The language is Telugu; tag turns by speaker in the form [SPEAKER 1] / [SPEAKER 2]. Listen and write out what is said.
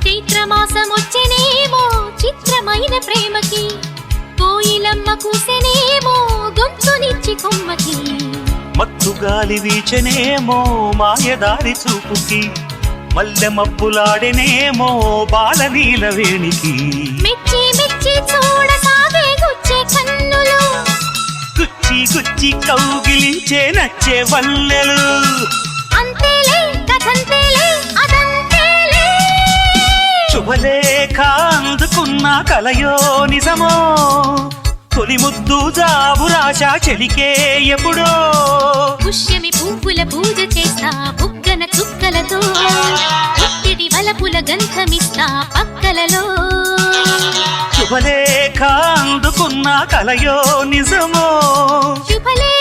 [SPEAKER 1] చైత్రమాసమొచ్చెనేమో చిత్రమైన ప్రేమకి, కోయిలమ్మ కూసెనేమో గొంతునిచ్చి కొమ్మకి,
[SPEAKER 2] మత్తు గాలి వీచెనేమో మాయదారి చూపుకి, మల్లె మబ్బులాడెనేమో బాలనీల వేణికి,
[SPEAKER 1] మెచ్చి మెచ్చి చూడసాగే గుచ్చే కన్నులు,
[SPEAKER 2] గుచ్చి గుచ్చి కౌగిలించే నచ్చే వల్లెలు.
[SPEAKER 1] అంతేలే కథంతేలే అదంతేలే.
[SPEAKER 2] శుభలేఖ అందుకున్న కలయో నిజమో, తొలి ముద్దు జాబు రాశా చెలికే ఎప్పుడో,
[SPEAKER 1] పుష్యమి పువ్వుల పూజ చేస్తా బుగ్గన చుక్కలతో, పుట్టిడి వలపుల గంధమిస్తా పక్కలలో.
[SPEAKER 2] శుభలేఖ అందుకున్న కలయో నిజమో,
[SPEAKER 1] శుభలే